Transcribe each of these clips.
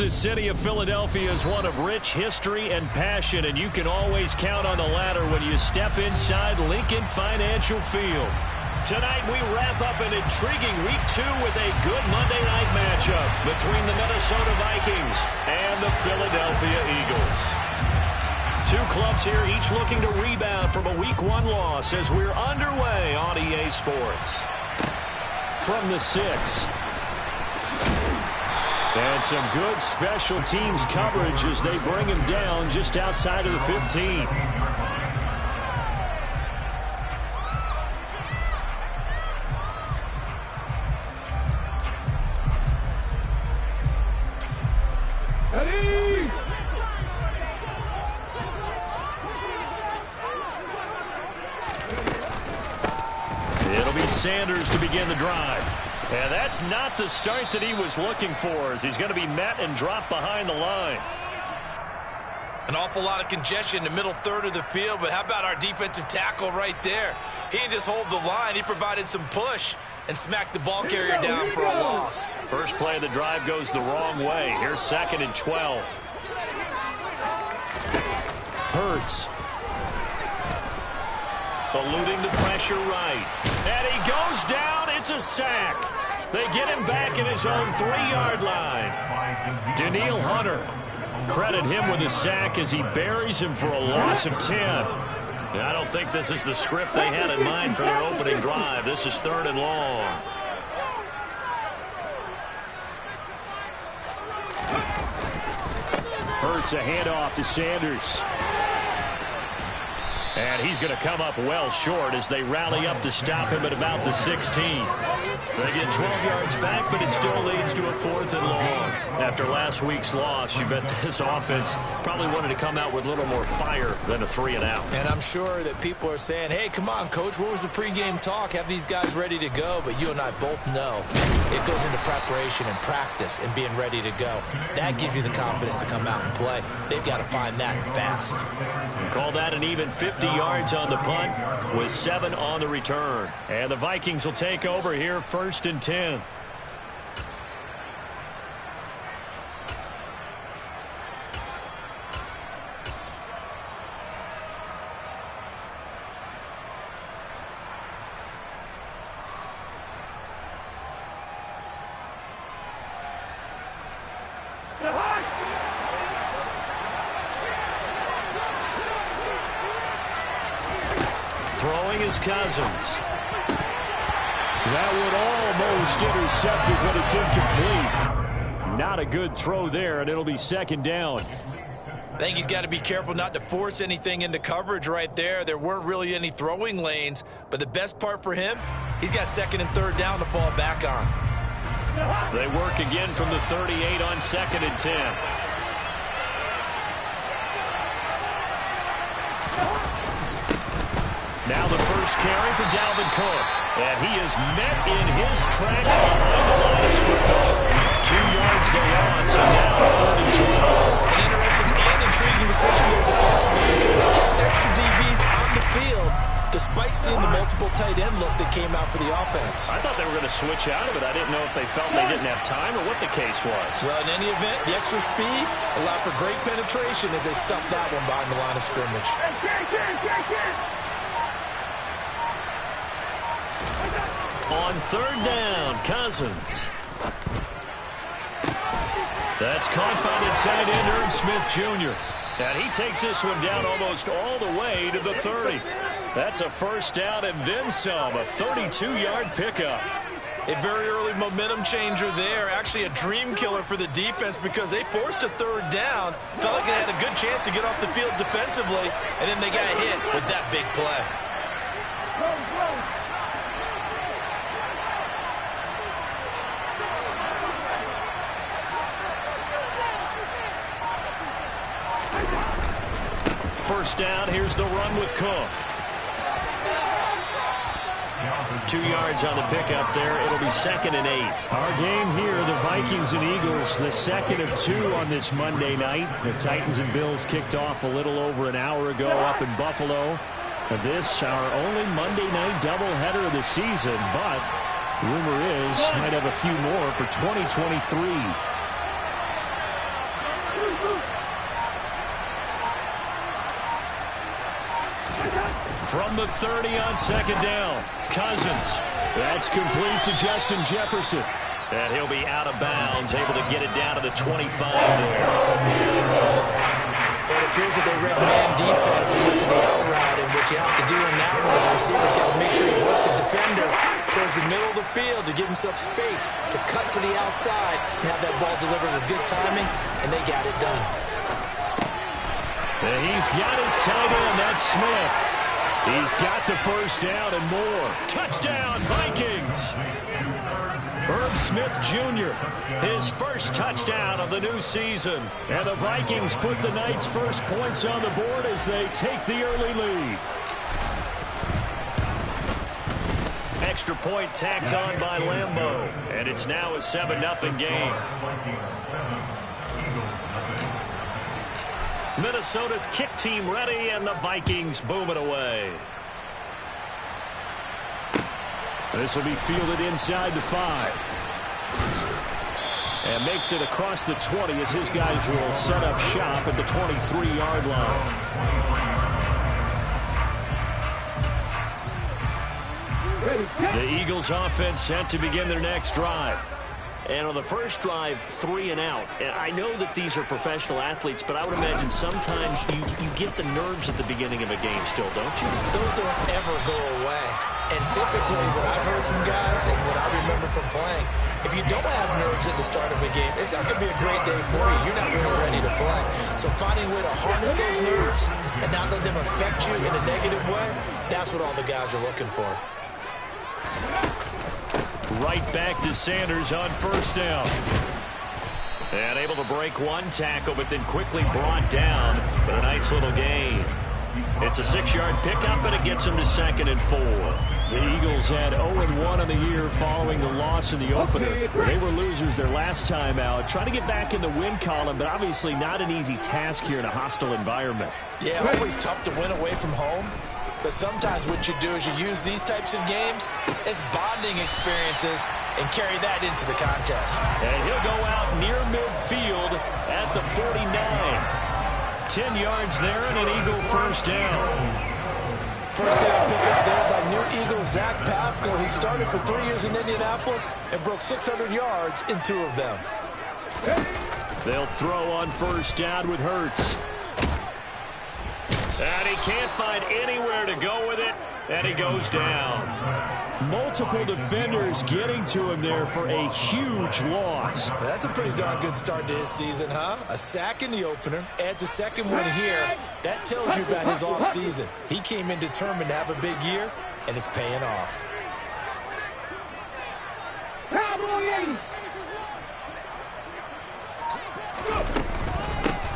The city of Philadelphia is one of rich history and passion, and you can always count on the latter when you step inside Lincoln Financial Field. Tonight we wrap up an intriguing Week 2 with a good Monday night matchup between the Minnesota Vikings and the Philadelphia Eagles. Two clubs here, each looking to rebound from a Week 1 loss as we're underway on EA Sports. From the 6. And some good special teams coverage as they bring him down just outside of the 15. It'll be Sanders to begin the drive. And that's not the start that he was looking for, as he's going to be met and dropped behind the line. An awful lot of congestion in the middle third of the field, but how about our defensive tackle right there? He didn't just hold the line, he provided some push and smacked the ball carrier down for a loss. First play of the drive goes the wrong way. Here's 2nd and 12. Hurts. Eluding the pressure right. And he goes down. It's a sack. They get him back in his own 3-yard line. Danielle Hunter. Credit him with a sack as he buries him for a loss of 10. And I don't think this is the script they had in mind for their opening drive. This is 3rd and long. Hurts a handoff to Sanders. And he's going to come up well short as they rally up to stop him at about the 16. They get 12 yards back, but it still leads to a 4th and long. After last week's loss, you bet this offense probably wanted to come out with a little more fire than a 3-and-out. And I'm sure that people are saying, hey, come on, Coach, what was the pregame talk? Have these guys ready to go? But you and I both know it goes into preparation and practice and being ready to go. That gives you the confidence to come out and play. They've got to find that fast. Call that an even 50 yards on the punt with 7 on the return. And the Vikings will take over here, 1st and 10. Throwing is Cousins. That would almost intercept it, but it's incomplete. Not a good throw there, and it'll be 2nd down. I think he's got to be careful not to force anything into coverage right there. There weren't really any throwing lanes, but the best part for him, he's got 2nd and 3rd down to fall back on. They work again from the 38 on 2nd and 10. Now the first carry for Dalvin Cook. And he is met in his tracks behind the line of scrimmage. 2 yards the loss, and now 3rd and 12. An interesting and intriguing decision there defensively because they kept extra DBs on the field despite seeing the multiple tight end look that came out for the offense. I thought they were going to switch out of it. I didn't know if they felt they didn't have time or what the case was. Well, in any event, the extra speed allowed for great penetration as they stuffed that one behind the line of scrimmage. On 3rd down, Cousins. That's caught by the tight end, Irv Smith Jr. And he takes this one down almost all the way to the 30. That's a 1st down and then some, a 32-yard pickup. A very early momentum changer there. Actually a dream killer for the defense because they forced a 3rd down. Felt like they had a good chance to get off the field defensively, and then they got hit with that big play. First down, here's the run with Cook. 2 yards on the pickup there. It'll be 2nd and 8. Our game here, the Vikings and Eagles, the 2nd of 2 on this Monday night. The Titans and Bills kicked off a little over an hour ago up in Buffalo. This, our only Monday night doubleheader of the season, but rumor is might have a few more for 2023. From the 30 on second down, Cousins. That's complete to Justin Jefferson. And he'll be out of bounds, able to get it down to the 25 there. It appears that they read man defense and went to the out route, and what you have to do in that one is the receiver's got to make sure he works the defender towards the middle of the field to give himself space to cut to the outside and have that ball delivered with good timing, and they got it done. And he's got his tight end, that's Smith. He's got the first down and more. Touchdown, Vikings! Herb Smith Jr., his first touchdown of the new season. And the Vikings put the Knights' first points on the board as they take the early lead. Extra point tacked on by Lambeau. And it's now a 7-0 game. Minnesota's kick team ready, and the Vikings boom it away. This will be fielded inside the 5. And makes it across the 20 as his guys will set up shop at the 23-yard line. The Eagles offense set to begin their next drive. And on the first drive, 3 and out. And I know that these are professional athletes, but I would imagine sometimes you get the nerves at the beginning of a game still, don't you? Those don't ever go away. And typically what I've heard from guys and what I remember from playing, if you don't have nerves at the start of a game, it's not going to be a great day for you. You're not really ready to play. So finding a way to harness those nerves and not let them affect you in a negative way, that's what all the guys are looking for. Right back to Sanders on first down. And able to break one tackle, but then quickly brought down. But a nice little gain. It's a 6-yard pickup, and it gets him to 2nd and 4. The Eagles had 0-1 on the year following the loss in the opener. They were losers their last time out. Trying to get back in the win column, but obviously not an easy task here in a hostile environment. Yeah, always tough to win away from home. But sometimes what you do is you use these types of games as bonding experiences and carry that into the contest. And he'll go out near midfield at the 49. 10 yards there and an Eagle first down. First down pickup there by new Eagle Zach Pascal, who started for 3 years in Indianapolis and broke 600 yards in 2 of them. They'll throw on first down with Hurts. And he can't find anywhere to go with it, and he goes down. Multiple defenders getting to him there for a huge loss. That's a pretty darn good start to his season, huh? A sack in the opener, adds a second one here. That tells you about his offseason. He came in determined to have a big year, and it's paying off.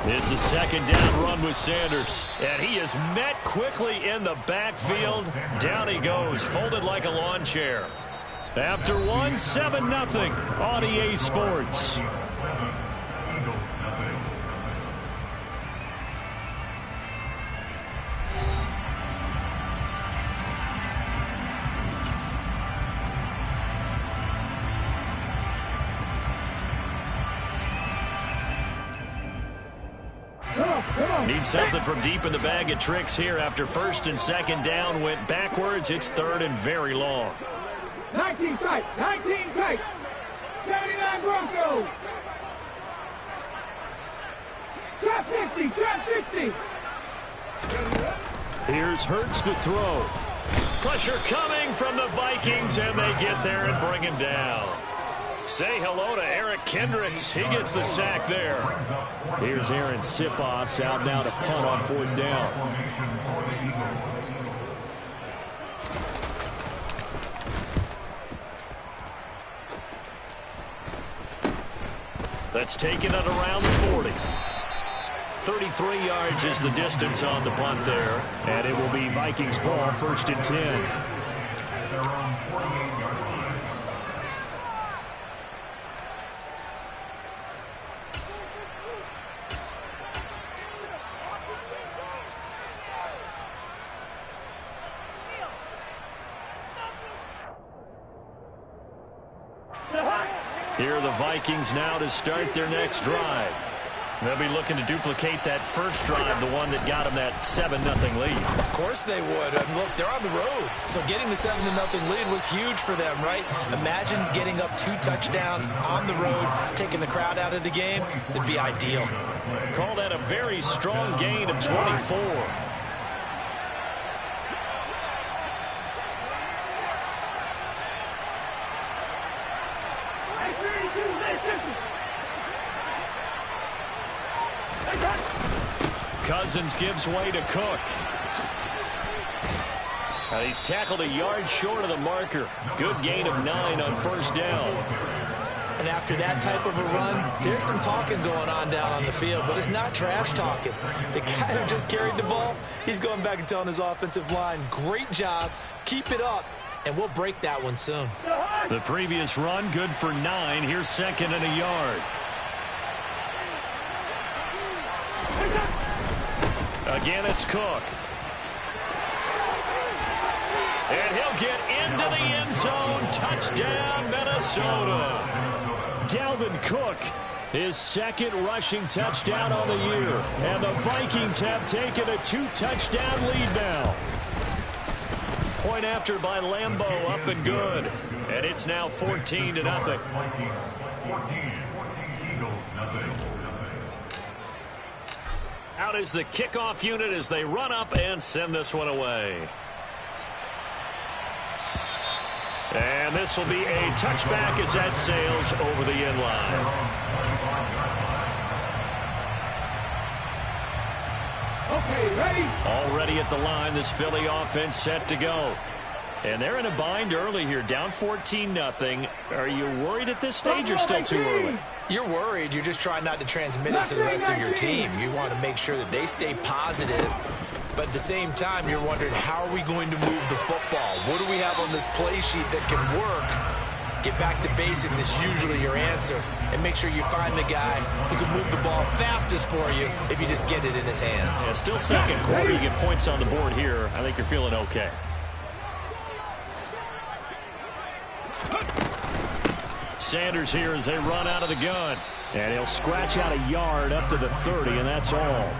It's a 2nd down run with Sanders. And he is met quickly in the backfield. Down he goes, folded like a lawn chair. After one, 7-0 on EA Sports. Need something from deep in the bag of tricks here after 1st and 2nd down went backwards. It's 3rd and very long. 19 tight, 19 tight. 79 Broncos. Trap 50, trap 50. Here's Hurts to throw. Pressure coming from the Vikings, and they get there and bring him down. Say hello to Eric Kendricks. He gets the sack there. Here's Aaron Sipos out now to punt on 4th down. That's taken it around the 40. 33 yards is the distance on the punt there. And it will be Vikings ball, 1st and 10. Here are the Vikings now to start their next drive. They'll be looking to duplicate that first drive, the one that got them that 7-0 lead. Of course they would. And look, they're on the road. So getting the 7-0 lead was huge for them, right? Imagine getting up 2 touchdowns on the road, taking the crowd out of the game. It'd be ideal. Call that a very strong gain of 24. Cousins gives way to Cook. He's tackled a yard short of the marker. Good gain of 9 on first down. And after that type of a run, there's some talking going on down on the field, but it's not trash talking. The guy who just carried the ball, he's going back and telling his offensive line, great job, keep it up, and we'll break that one soon. The previous run, good for 9. Here's 2nd and a yard. Again, it's Cook. And he'll get into the end zone. Touchdown, Minnesota. Dalvin Cook, his 2nd rushing touchdown on the year. And the Vikings have taken a 2-touchdown lead now. Point after by Lambeau, up and good. And it's now 14-0. Out is the kickoff unit as they run up and send this one away. And this will be a touchback as that sails over the end line. Okay, ready? Already at the line, this Philly offense set to go. And they're in a bind early here, down 14-0. Are you worried at this stage or still too early? You're worried. You're just trying not to transmit it to the rest of your team. You want to make sure that they stay positive. But at the same time, you're wondering, how are we going to move the football? What do we have on this play sheet that can work? Get back to basics is usually your answer. And make sure you find the guy who can move the ball fastest for you if you just get it in his hands. Yeah, still second quarter. You get points on the board here. I think you're feeling okay. Sanders here as they run out of the gun. And he'll scratch out a yard up to the 30, and that's all.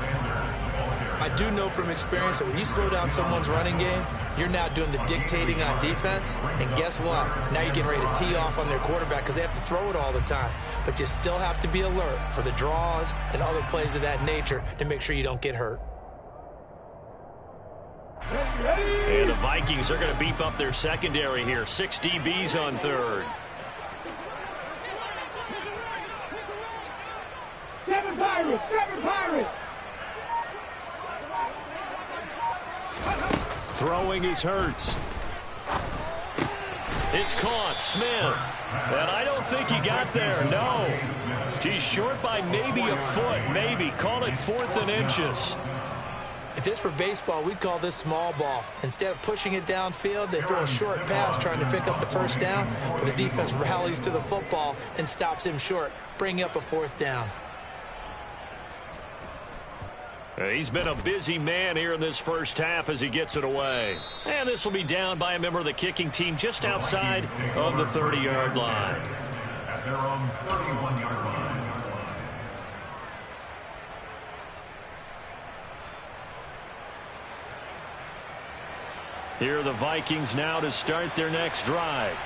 I do know from experience that when you slow down someone's running game, you're now doing the dictating on defense. And guess what? Now you're getting ready to tee off on their quarterback because they have to throw it all the time. But you still have to be alert for the draws and other plays of that nature to make sure you don't get hurt. And the Vikings are going to beef up their secondary here. 6 DBs on third. 7 Pirates! 7 Pirates! Throwing is Hurts. It's caught. Smith. And I don't think he got there. No. He's short by maybe a foot. Maybe. Call it 4th and inches. If this were baseball, we'd call this small ball. Instead of pushing it downfield, they throw a short pass trying to pick up the first down. But the defense rallies to the football and stops him short, bringing up a 4th down. He's been a busy man here in this first half as he gets it away. And this will be down by a member of the kicking team just outside of the 30-yard line. At their own 31-yard line. Here are the Vikings now to start their next drive.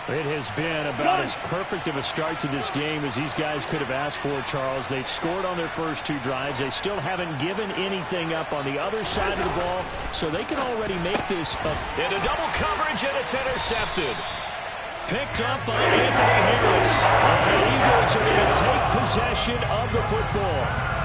It has been about as perfect of a start to this game as these guys could have asked for, Charles. They've scored on their first 2 drives. They still haven't given anything up on the other side of the ball, so they can already make this into double coverage, and it's intercepted. Picked up by Anthony Harris. And the Eagles are going to take possession of the football.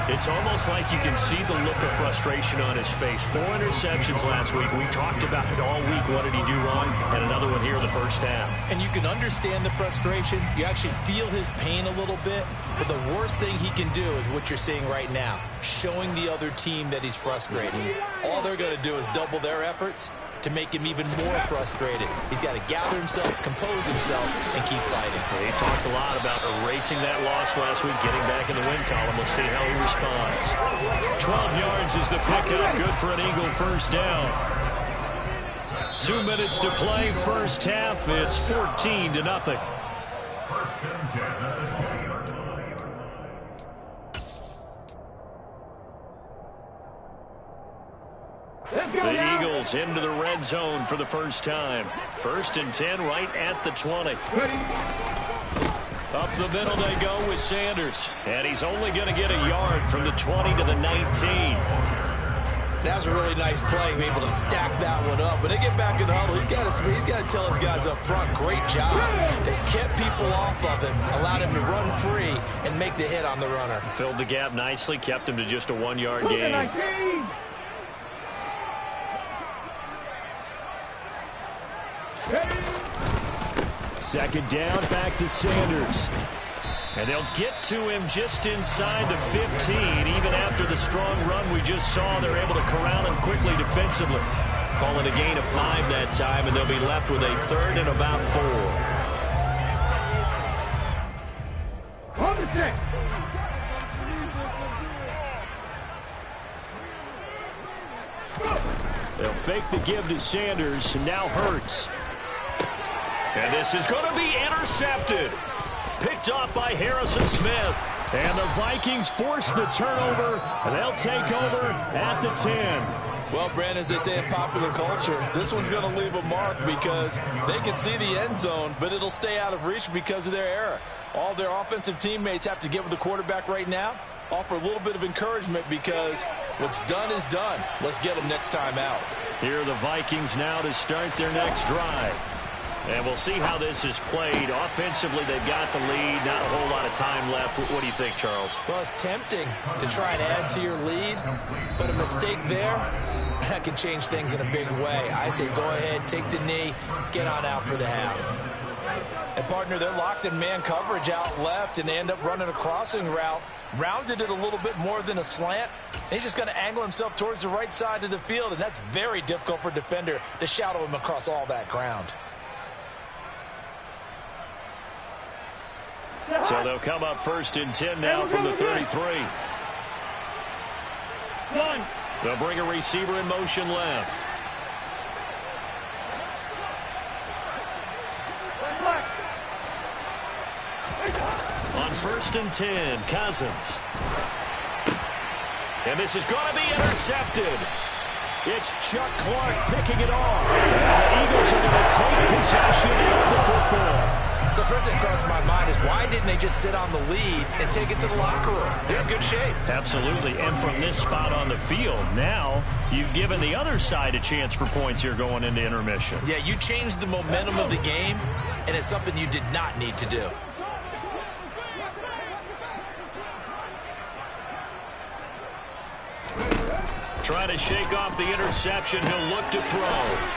It's almost like you can see the look of frustration on his face. 4 interceptions last week. We talked about it all week. What did he do wrong? And another one here in the first half. And you can understand the frustration. You actually feel his pain a little bit. But the worst thing he can do is what you're seeing right now, showing the other team that he's frustrated. All they're going to do is double their efforts to make him even more frustrated. He's got to gather himself, compose himself, and keep fighting. He talked a lot about erasing that loss last week, getting back in the win column. We'll see how he responds. 12 yards is the pickup. Good for an Eagle first down. 2 minutes to play first half. It's 14-0. Eagles into the red zone for the first time. 1st and 10 right at the 20. Up the middle they go with Sanders. And he's only going to get a yard from the 20 to the 19. That was a really nice play, be able to stack that one up. When they get back in the huddle, he's got to tell his guys up front, great job. They kept people off of him, allowed him to run free and make the hit on the runner. Filled the gap nicely, kept him to just a 1-yard gain. Second down, back to Sanders. And they'll get to him just inside the 15. Even after the strong run we just saw, they're able to corral him quickly defensively. Calling a gain of 5 that time, and they'll be left with a 3rd and about 4. On the set. They'll fake the give to Sanders, and now Hurts. And this is going to be intercepted. Picked off by Harrison Smith. And the Vikings force the turnover, and they'll take over at the 10. Well, Brandon, as they say in popular culture, this one's going to leave a mark because they can see the end zone, but it'll stay out of reach because of their error. All their offensive teammates have to get with the quarterback right now, offer a little bit of encouragement because what's done is done. Let's get them next time out. Here are the Vikings now to start their next drive. And we'll see how this is played. Offensively, they've got the lead. Not a whole lot of time left. What do you think, Charles? Well, it's tempting to try and add to your lead, but a mistake there, that can change things in a big way. I say go ahead, take the knee, get on out for the half. And, partner, they're locked in man coverage out left, and they end up running a crossing route. Rounded it a little bit more than a slant. He's just going to angle himself towards the right side of the field, and that's very difficult for a defender to shadow him across all that ground. So they'll come up 1st and 10 now from the 33. They'll bring a receiver in motion left. On 1st and 10, Cousins. And this is going to be intercepted. It's Chuck Clark picking it off. And the Eagles are going to take possession of the football. So first thing crossed my mind is why didn't they just sit on the lead and take it to the locker room? They're in good shape. Absolutely. And from this spot on the field, now you've given the other side a chance for points here going into intermission. Yeah, you changed the momentum of the game, and it's something you did not need to do. Trying to shake off the interception. He'll look to throw.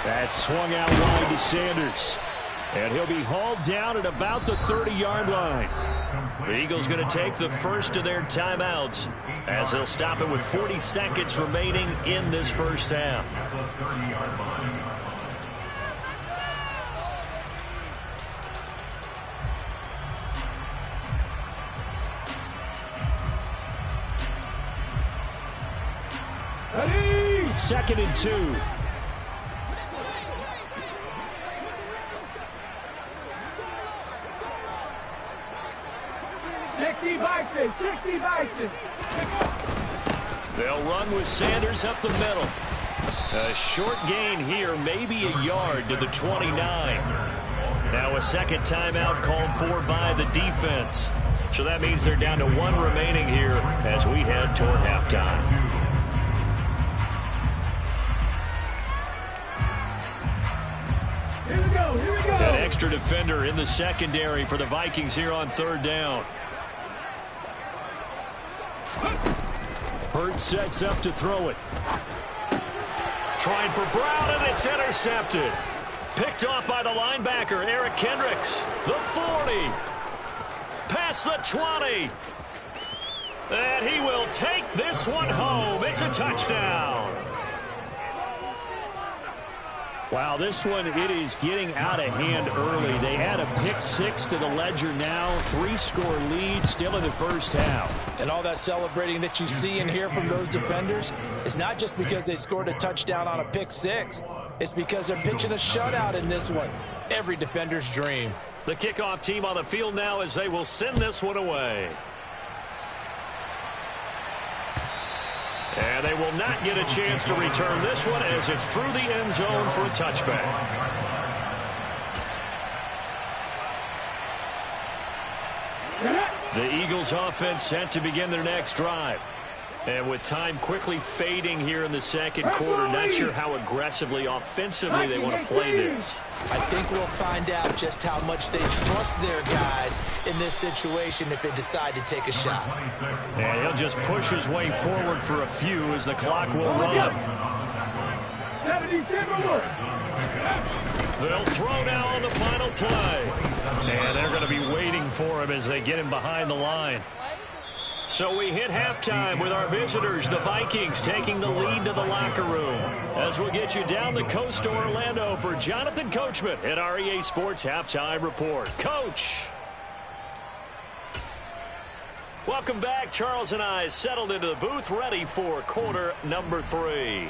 That swung out wide to Sanders. And he'll be hauled down at about the 30-yard line. The Eagles going to take the first of their timeouts as they'll stop it with 40 seconds remaining in this first half. Ready? 2nd and 2. They'll run with Sanders up the middle. A short gain here, maybe a yard to the 29. Now a second timeout called for by the defense. So that means they're down to 1 remaining here as we head toward halftime. Here we go, here we go. An extra defender in the secondary for the Vikings here on 3rd down. Hurts sets up to throw it. Trying for Brown, and it's intercepted. Picked off by the linebacker, Eric Kendricks. The 40. Past the 20. And he will take this one home. It's a touchdown. Wow, this one, it is getting out of hand early. They add a pick 6 to the ledger now. 3-score lead still in the first half. And all that celebrating that you see and hear from those defenders is not just because they scored a touchdown on a pick 6. It's because they're pitching a shutout in this one. Every defender's dream. The kickoff team on the field now as they will send this one away. And And they will not get a chance to return this one as it's through the end zone for a touchback. The Eagles offense set to begin their next drive. And with time quickly fading here in the second quarter, not sure how aggressively, offensively they want to play this. I think we'll find out just how much they trust their guys in this situation if they decide to take a shot. And he'll just push his way forward for a few as the clock will run. They'll throw now on the final play. And they're going to be waiting for him as they get him behind the line. So we hit halftime with our visitors, the Vikings, taking the lead to the locker room. As we'll get you down the coast to Orlando for Jonathan Coachman at our EA Sports Halftime Report. Coach! Welcome back. Charles and I settled into the booth, ready for quarter number 3.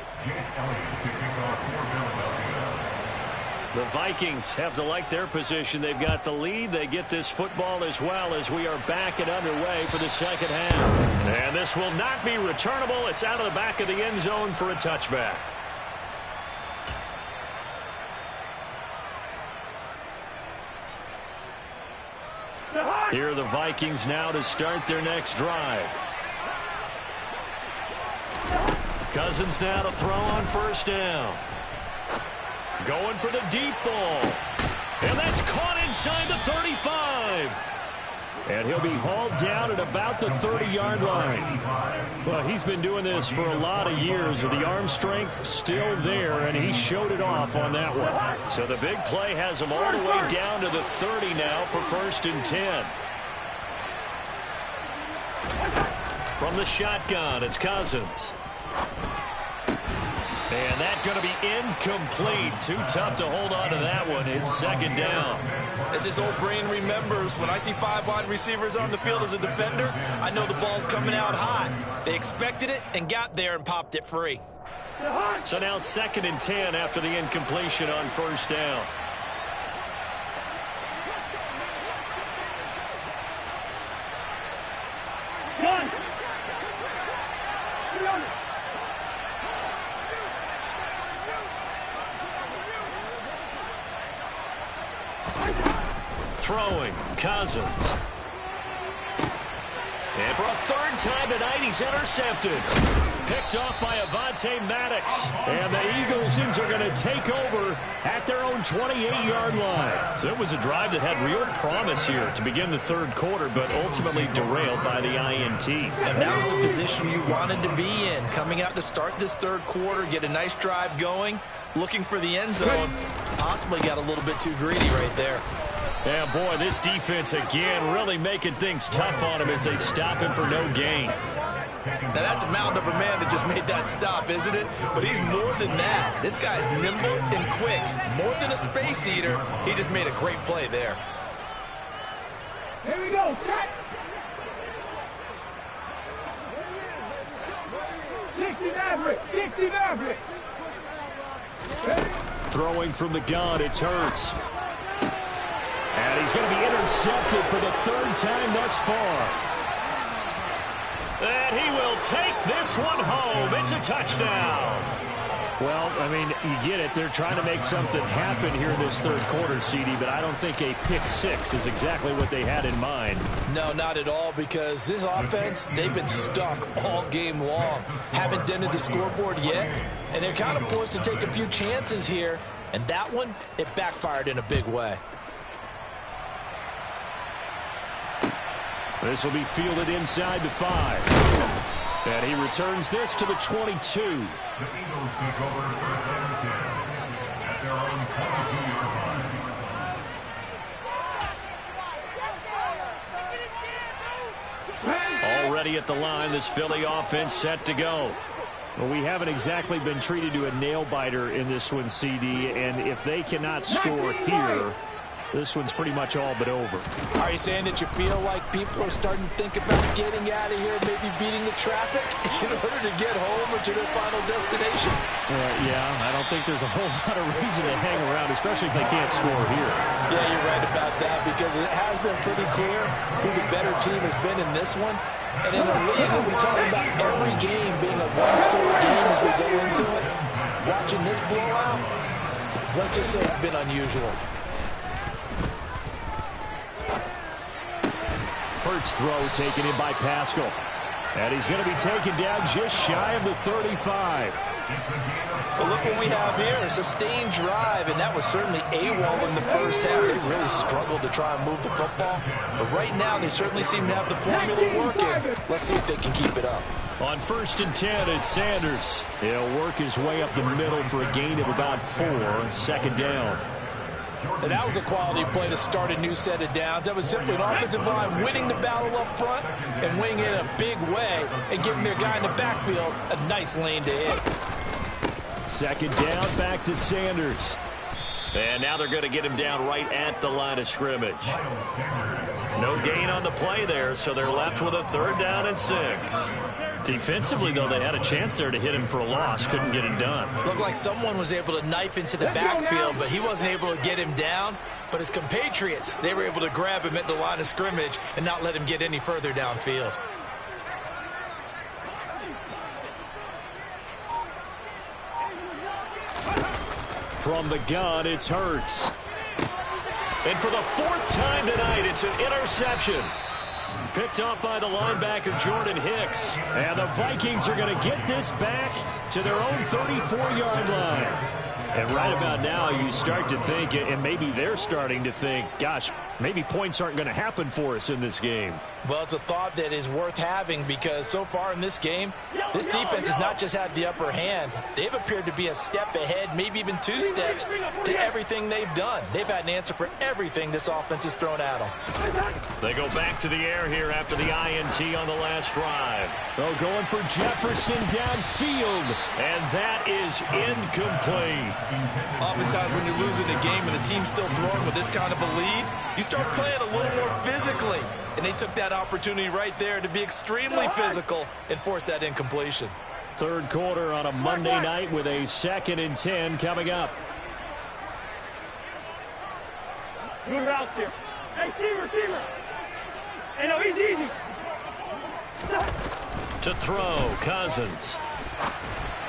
The Vikings have to like their position. They've got the lead. They get this football as well as we are back and underway for the second half. And this will not be returnable. It's out of the back of the end zone for a touchback. Here are the Vikings now to start their next drive. Cousins now to throw on first down. Going for the deep ball. And that's caught inside the 35. And he'll be hauled down at about the 30-yard line. Well, he's been doing this for a lot of years. The arm strength still there, and he showed it off on that one. So the big play has him all the way down to the 30 now for 1st and 10. From the shotgun, it's Cousins. And that's going to be incomplete. Too tough to hold on to that one. It's 2nd down. As his old brain remembers, when I see 5 wide receivers on the field as a defender, I know the ball's coming out high. They expected it and got there and popped it free. So now 2nd and 10 after the incompletion on first down. Throwing, Cousins. And for a 3rd time tonight, he's intercepted. Picked off by Avonte Maddox. And the Eagles are going to take over at their own 28-yard line. So it was a drive that had real promise here to begin the 3rd quarter, but ultimately derailed by the INT. And that was the position you wanted to be in. Coming out to start this 3rd quarter, get a nice drive going, looking for the end zone. Possibly got a little bit too greedy right there. Yeah, boy, this defense again really making things tough on him as they stop him for no gain. Now that's a mountain of a man that just made that stop, isn't it? But he's more than that. This guy's nimble and quick. More than a space eater, he just made a great play there. Here we go, set. 60 average, 60 average. Throwing from the gun, it's Hurts. And he's going to be intercepted for the 3rd time thus far. And he will take this one home. It's a touchdown. Well, I mean, you get it. They're trying to make something happen here in this 3rd quarter, CD, but I don't think a pick 6 is exactly what they had in mind. No, not at all, because this offense, they've been stuck all game long. Haven't dented the scoreboard yet, and they're kind of forced to take a few chances here. And that one, it backfired in a big way. This will be fielded inside the 5. And he returns this to the 22. The Eagles take over 1st and 10 at their own 22-yard line. Already at the line, this Philly offense set to go. Well, we haven't exactly been treated to a nail-biter in this one, CD, and if they cannot score here, This one's pretty much all but over. Are you saying that you feel like people are starting to think about getting out of here, maybe beating the traffic in order to get home or to their final destination? Yeah, I don't think there's a whole lot of reason to hang around, especially if they can't score here. Yeah, you're right about that, because it has been pretty clear who the better team has been in this one. And in a league that we talk about every game being a one-score game as we go into it, watching this blowout, let's just say it's been unusual. Hurts throw taken in by Pascal. And he's going to be taken down just shy of the 35. Well, look what we have here, a sustained drive, and that was certainly AWOL in the first half. They really struggled to try and move the football. But right now, they certainly seem to have the formula working. Let's see if they can keep it up. On 1st and 10, it's Sanders. He'll work his way up the middle for a gain of about 4, 2nd down. And that was a quality play to start a new set of downs. That was simply an offensive line winning the battle up front and winning it in a big way and giving their guy in the backfield a nice lane to hit. 2nd down, back to Sanders. And now they're going to get him down right at the line of scrimmage. No gain on the play there, so they're left with a 3rd down and 6. Defensively, though, they had a chance there to hit him for a loss. Couldn't get it done. Looked like someone was able to knife into the backfield, but he wasn't able to get him down. But his compatriots, they were able to grab him at the line of scrimmage and not let him get any further downfield. From the gun, it's Hurts. And for the 4th time tonight, it's an interception. Picked off by the linebacker, Jordan Hicks. And the Vikings are going to get this back to their own 34-yard line. And right about now, you start to think, and maybe they're starting to think, gosh, maybe points aren't going to happen for us in this game. Well, it's a thought that is worth having, because so far in this game, this defense has not just had the upper hand. They've appeared to be a step ahead, maybe even 2 steps, to everything they've done. They've had an answer for everything this offense has thrown at them. They go back to the air here after the INT on the last drive. They're going for Jefferson downfield, and that is incomplete. Oftentimes when you're losing a game and the team's still throwing with this kind of a lead, you start playing a little more physically. And they took that opportunity right there to be extremely physical and force that incompletion. 3rd quarter on a Monday night with a 2nd and 10 coming up. Good route here. Hey, receiver. Hey, no, easy. To throw, Cousins.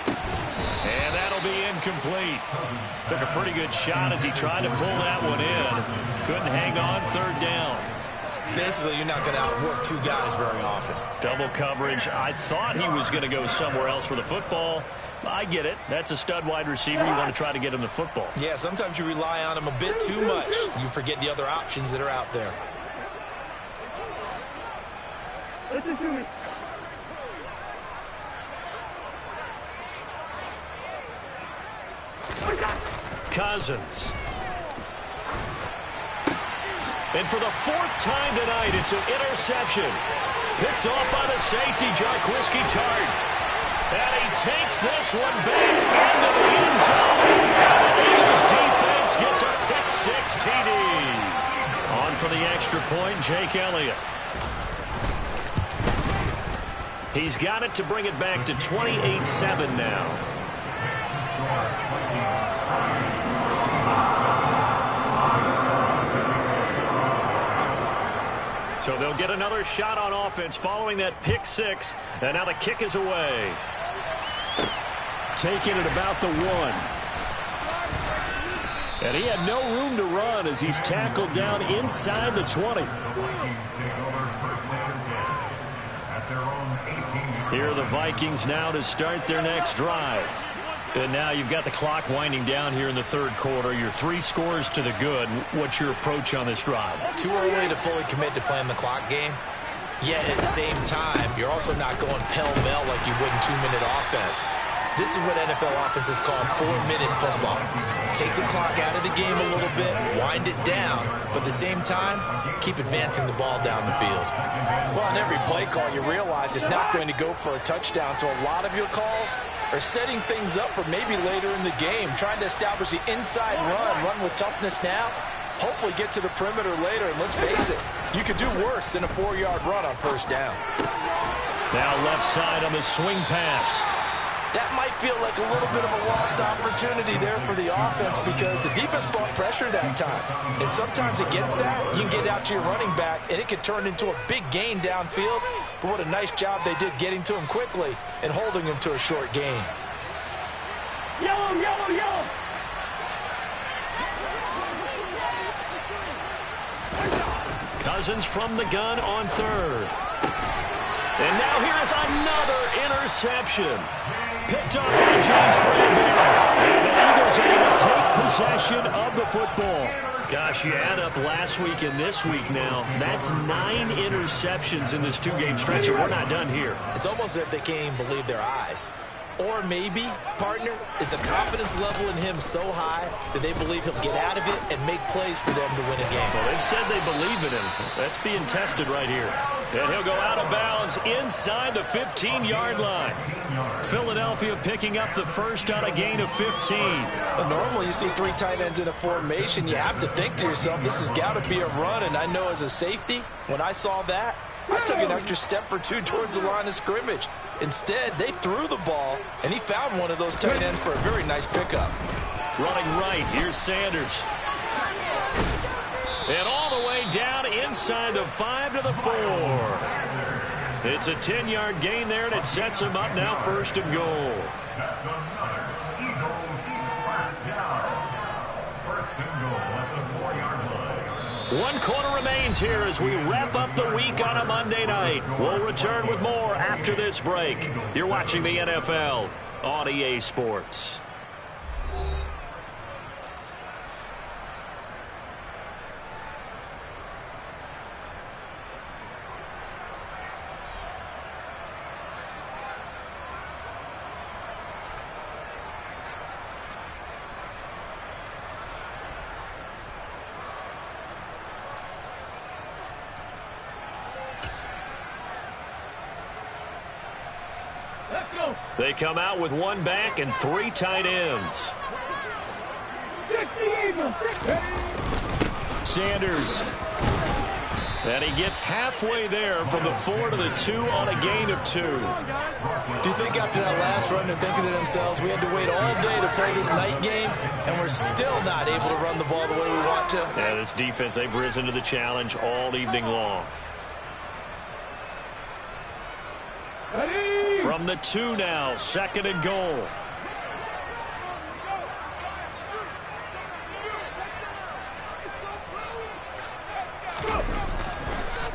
And that'll be incomplete. Took a pretty good shot as he tried to pull that one in. Couldn't hang on, 3rd down. Basically, you're not going to outwork 2 guys very often. Double coverage. I thought he was going to go somewhere else for the football. I get it. That's a stud wide receiver. You want to try to get him the football. Yeah, sometimes you rely on him a bit too much. You forget the other options that are out there. Listen to me. Cousins. And for the 4th time tonight, it's an interception. Picked off by the safety, Jarquiski Tart. And he takes this one back into the end zone. And the Eagles defense gets a pick-6 TD. On for the extra point, Jake Elliott. He's got it to bring it back to 28-7 now. So they'll get another shot on offense following that pick-6. And now the kick is away. Taking it about the 1. And he had no room to run as he's tackled down inside the 20. Here are the Vikings now to start their next drive. And now you've got the clock winding down here in the 3rd quarter. You're 3 scores to the good. What's your approach on this drive? Too early to fully commit to playing the clock game. Yet at the same time, you're also not going pell-mell like you would in 2-minute offense. This is what NFL offenses call 4-minute football. Take the clock out of the game a little bit, wind it down, but at the same time, keep advancing the ball down the field. Well, on every play call, you realize it's not going to go for a touchdown, so a lot of your calls are setting things up for maybe later in the game, trying to establish the inside run with toughness now, hopefully get to the perimeter later. And let's face it, you could do worse than a 4-yard run on first down. Now left side on the swing pass. That might feel like a little bit of a lost opportunity there for the offense because the defense brought pressure that time. And sometimes against that, you can get out to your running back, and it can turn into a big gain downfield. But what a nice job they did getting to him quickly and holding him to a short gain. Yellow, yellow, yellow. Cousins from the gun on third. And now here is another interception. Picked up by James Bradbury. And the Eagles are going to take possession of the football. Gosh, you add up last week and this week now. That's 9 interceptions in this 2-game stretch, and we're not done here. It's almost as if they can't even believe their eyes. Or maybe, partner, is the confidence level in him so high that they believe he'll get out of it and make plays for them to win a game. Well, they've said they believe in him. That's being tested right here. And he'll go out of bounds inside the 15-yard line. Philadelphia picking up the first on a gain of 15. But normally you see 3 tight ends in a formation. You have to think to yourself, this has got to be a run. And I know as a safety, when I saw that, I took an extra step or 2 towards the line of scrimmage. Instead, they threw the ball, and he found one of those tight ends for a very nice pickup. Running right, here's Sanders. And all the way down inside the 5 to the 4. It's a 10-yard gain there, and it sets him up now 1st and goal. That's another Eagles first down. 1st and goal at the 4-yard line. 1 quarter remains here as we wrap up the week on a Monday night. We'll return with more after this break. You're watching the NFL on EA Sports. They come out with 1 back and 3 tight ends. Sanders. And he gets halfway there from the 4 to the 2 on a gain of 2. Do you think after that last run they're thinking to themselves, we had to wait all day to play this night game, and we're still not able to run the ball the way we want to? Yeah, this defense, they've risen to the challenge all evening long. From the 2 now, 2nd and goal.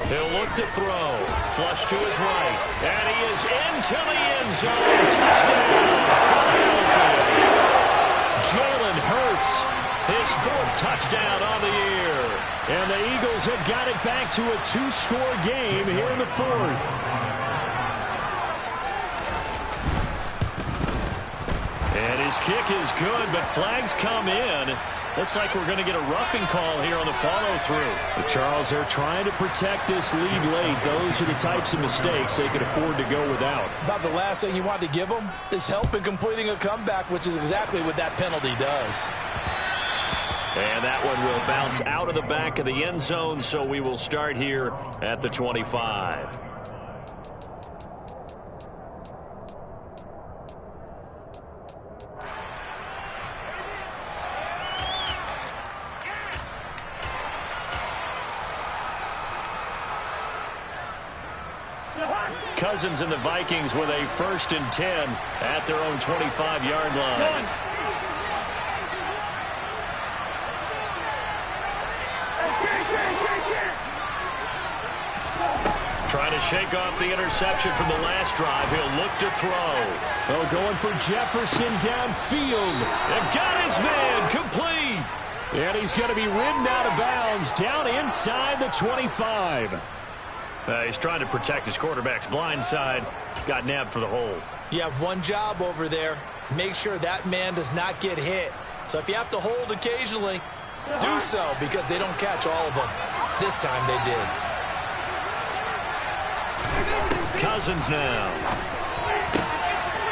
He'll look to throw. Flush to his right. And he is into the end zone. Touchdown, Philadelphia. Jalen Hurts, his 4th touchdown on the year. And the Eagles have got it back to a 2-score game here in the 4th. And his kick is good, but flags come in. Looks like we're going to get a roughing call here on the follow-through. The Charles, they're trying to protect this lead late. Those are the types of mistakes they can afford to go without. About the last thing you want to give them is help in completing a comeback, which is exactly what that penalty does. And that one will bounce out of the back of the end zone, so we will start here at the 25. Cousins and the Vikings with a 1st and 10 at their own 25-yard line. Trying to shake off the interception from the last drive. He'll look to throw. Oh, going for Jefferson downfield. They've got his man complete. And he's going to be ridden out of bounds down inside the 25. He's trying to protect his quarterback's blind side. Got nabbed for the hold. You have one job over there. Make sure that man does not get hit. So if you have to hold occasionally, do so because they don't catch all of them. This time they did. Cousins now.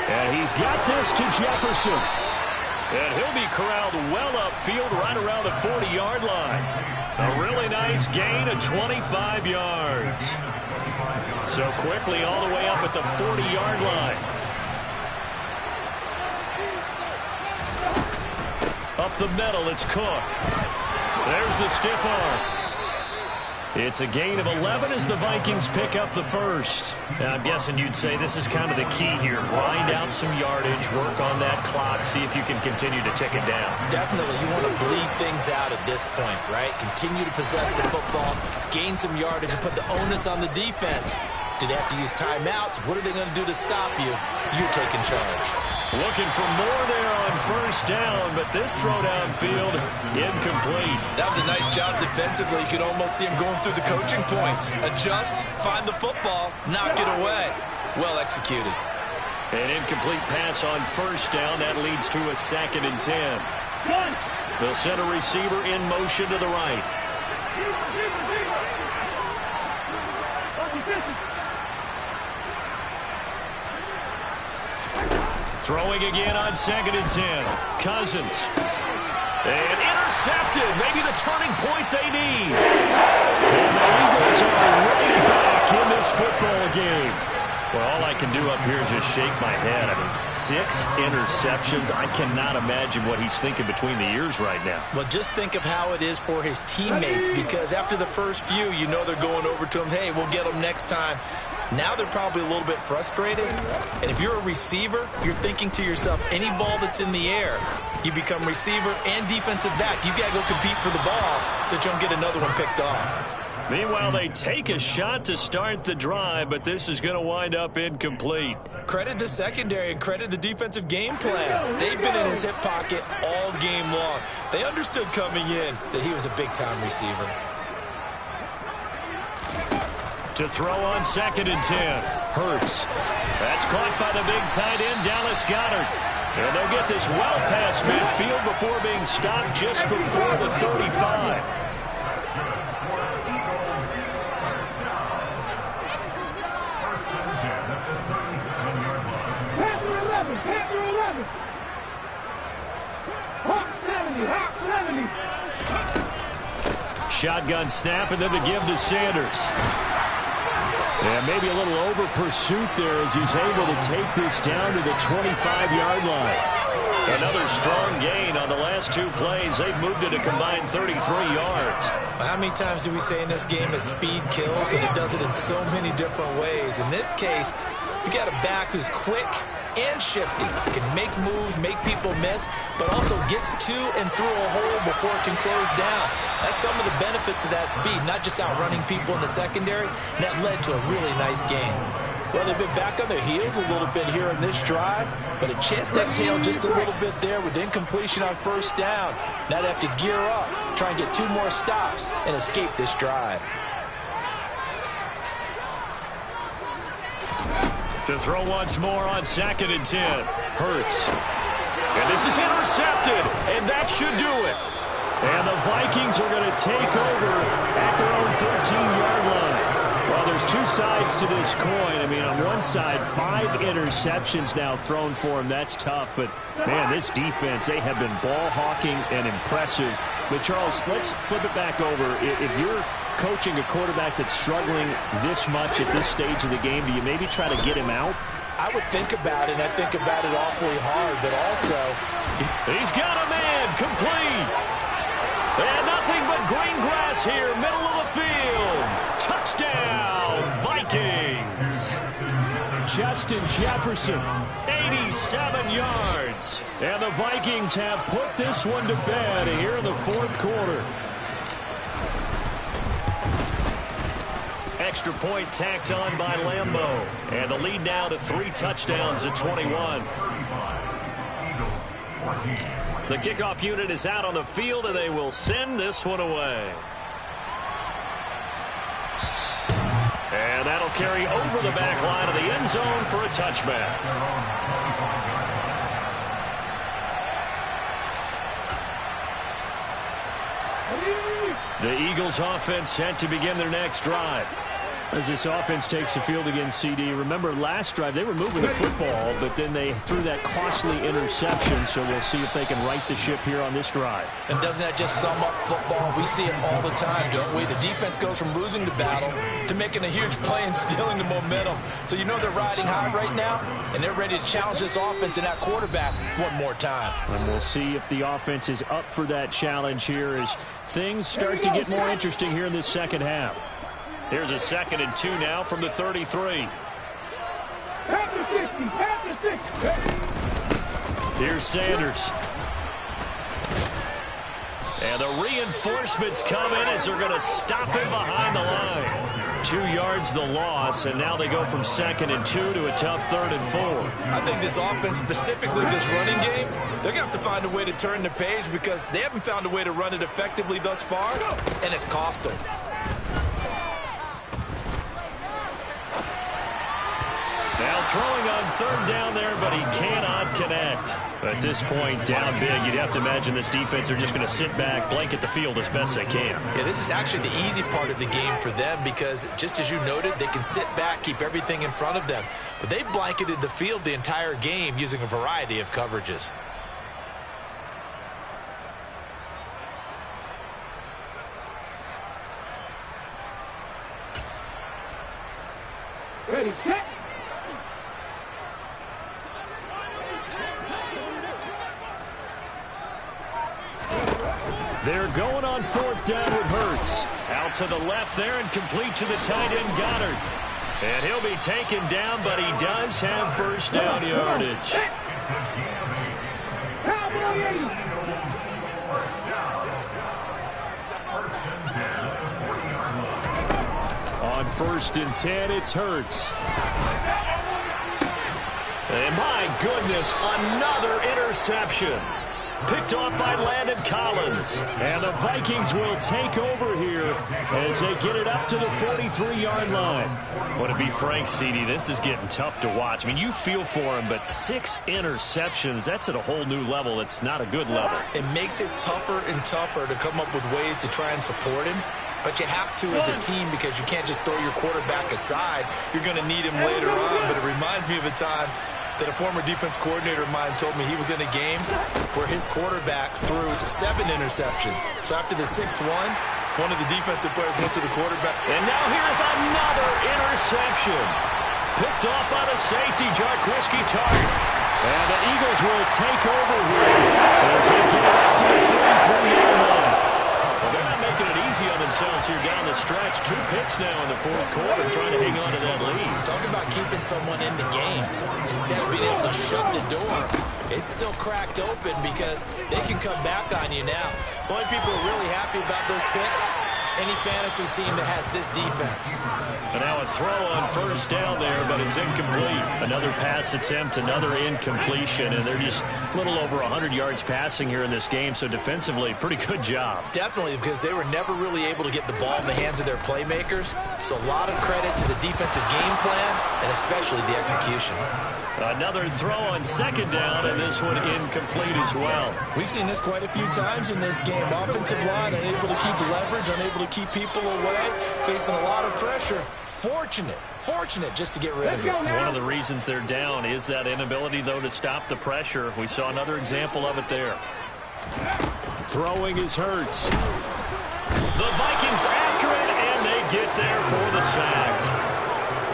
And he's got this to Jefferson. And he'll be corralled well upfield right around the 40-yard line. A really nice gain of 25 yards. So quickly all the way up at the 40-yard line. Up the middle, it's Cook. There's the stiff arm. It's a gain of 11 as the Vikings pick up the first. Now, I'm guessing you'd say this is kind of the key here. Grind out some yardage, work on that clock, see if you can continue to tick it down. Definitely. You want to bleed things out at this point, right? Continue to possess the football, gain some yardage, and put the onus on the defense. Do they have to use timeouts? What are they going to do to stop you? You're taking charge. Looking for more there on first down, but this throw downfield incomplete. That was a nice job defensively. You could almost see him going through the coaching points. Adjust, find the football, knock it away. Well executed. An incomplete pass on first down. That leads to a 2nd and 10. They'll send a receiver in motion to the right. Throwing again on 2nd and 10. Cousins. And intercepted. Maybe the turning point they need. And the Eagles are right back in this football game. Well, all I can do up here is just shake my head. I mean, 6 interceptions. I cannot imagine what he's thinking between the ears right now. Well, just think of how it is for his teammates, because after the first few, you know they're going over to him, hey, we'll get them next time. Now they're probably a little bit frustrated. And if you're a receiver, you're thinking to yourself, any ball that's in the air, you become receiver and defensive back. You got to go compete for the ball so that you don't get another one picked off. Meanwhile, they take a shot to start the drive, but this is going to wind up incomplete. Credit the secondary and credit the defensive game plan. They've been in his hip pocket all game long. They understood coming in that he was a big-time receiver. To throw on 2nd and 10. Hurts. That's caught by the big tight end, Dallas Goedert. And they'll get this well past midfield before being stopped just before the 35. Shotgun snap, and then the give to Sanders. And maybe a little over pursuit there as he's able to take this down to the 25-yard line. Another strong gain on the last 2 plays. They've moved it a combined 33 yards. Well, how many times do we say in this game that speed kills, and it does it in so many different ways? In this case, you got a back who's quick and shifty. Can make moves, make people miss, but also gets to and through a hole before it can close down. That's some of the benefits of that speed, not just outrunning people in the secondary. And that led to a really nice game. Well, they've been back on their heels a little bit here in this drive, but a chance to exhale just a little bit there with incompletion on first down. Now they have to gear up, try and get 2 more stops, and escape this drive. To throw once more on 2nd and 10. Hurts. And this is intercepted, and that should do it. And the Vikings are going to take over at their own 13-yard line. Well, there's 2 sides to this coin. I mean, on one side, 5 interceptions now thrown for him. That's tough. But, man, this defense, they have been ball hawking and impressive. But, Charles, let's flip it back over. If you're coaching a quarterback that's struggling this much at this stage of the game, do you maybe try to get him out? I would think about it, and I think about it awfully hard, but also... He's got a man complete. And nothing but green grass here, middle of the field. Touchdown, Vikings. Justin Jefferson, 87 yards. And the Vikings have put this one to bed here in the 4th quarter. Extra point tacked on by Lambeau. And the lead now to 3 touchdowns at 21. The kickoff unit is out on the field, and they will send this one away. And that'll carry over the back line of the end zone for a touchback. The Eagles offense set to begin their next drive. As this offense takes the field against CD, remember last drive they were moving the football, but then they threw that costly interception, so we'll see if they can right the ship here on this drive. And doesn't that just sum up football? We see it all the time, don't we? The defense goes from losing the battle to making a huge play and stealing the momentum. So you know they're riding high right now, and they're ready to challenge this offense and that quarterback one more time. And we'll see if the offense is up for that challenge here as things start to get more interesting here in this second half. Here's a 2nd and 2 now from the 33. Here's Sanders. And the reinforcements come in as they're going to stop him behind the line. 2 yards the loss, and now they go from 2nd and 2 to a tough 3rd and 4. I think this offense, specifically this running game, they're going to have to find a way to turn the page because they haven't found a way to run it effectively thus far, and it's cost them. Now throwing on 3rd down there, but he cannot connect. At this point, down big, you'd have to imagine this defense are just going to sit back, blanket the field as best they can. Yeah, this is actually the easy part of the game for them because, just as you noted, they can sit back, keep everything in front of them. But they blanketed the field the entire game using a variety of coverages. Ready, set. They're going on 4th down with Hurts. Out to the left there and complete to the tight end Goddard. And he'll be taken down, but he does have 1st down yardage. On 1st and 10, it's Hurts. And my goodness, another interception. Picked off by Landon Collins. And the Vikings will take over here as they get it up to the 43-yard line. Well, to be frank, CD, this is getting tough to watch. I mean, you feel for him, but 6 interceptions, that's at a whole new level. It's not a good level. It makes it tougher and tougher to come up with ways to try and support him. But you have to as a team because you can't just throw your quarterback aside. You're going to need him later on. But it reminds me of a time that a former defense coordinator of mine told me he was in a game where his quarterback threw 7 interceptions. So after the 6th one of the defensive players went to the quarterback. And now here's another interception. Picked off by the safety, Jarquiski Tartt. And the Eagles will take over here as they get it up to the 43-yard line. Well, they're not making it easy on themselves here down the stretch. 2 picks now in the 4th quarter trying to hang on to that lead. Talk about keeping someone in the game. Instead of being able to shut the door, it's still cracked open because they can come back on you now. The only people who are really happy about those picks, any fantasy team that has this defense. And now a throw on 1st down there, but it's incomplete. Another pass attempt, another incompletion, and they're just a little over 100 yards passing here in this game, so defensively, pretty good job. Definitely, because they were never really able to get the ball in the hands of their playmakers, so a lot of credit to the defensive game plan, and especially the execution. Another throw on 2nd down, and this one incomplete as well. We've seen this quite a few times in this game. Offensive line unable to keep leverage, unable to keep people away, facing a lot of pressure. Fortunate just to get rid of it. One of the reasons they're down is that inability, though, to stop the pressure. We saw another example of it there. Throwing is Hurts. The Vikings after it, and they get there for the sack.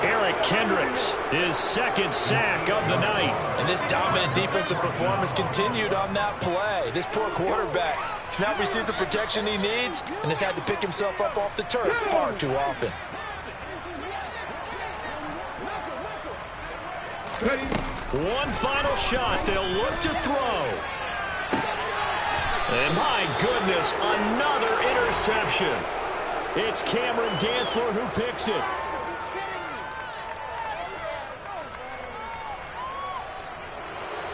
Eric Kendricks, his 2nd sack of the night. And this dominant defensive performance continued on that play. This poor quarterback has not received the protection he needs and has had to pick himself up off the turf far too often. One final shot. They'll look to throw. And my goodness, another interception. It's Cameron Dantzler who picks it.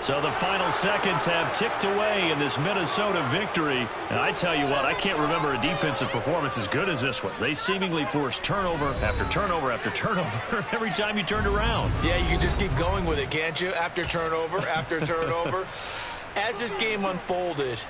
So the final seconds have ticked away in this Minnesota victory. And I tell you what, I can't remember a defensive performance as good as this one. They seemingly forced turnover after turnover after turnover every time you turned around. Yeah, you can just keep going with it, can't you? After turnover, after turnover. As this game unfolded,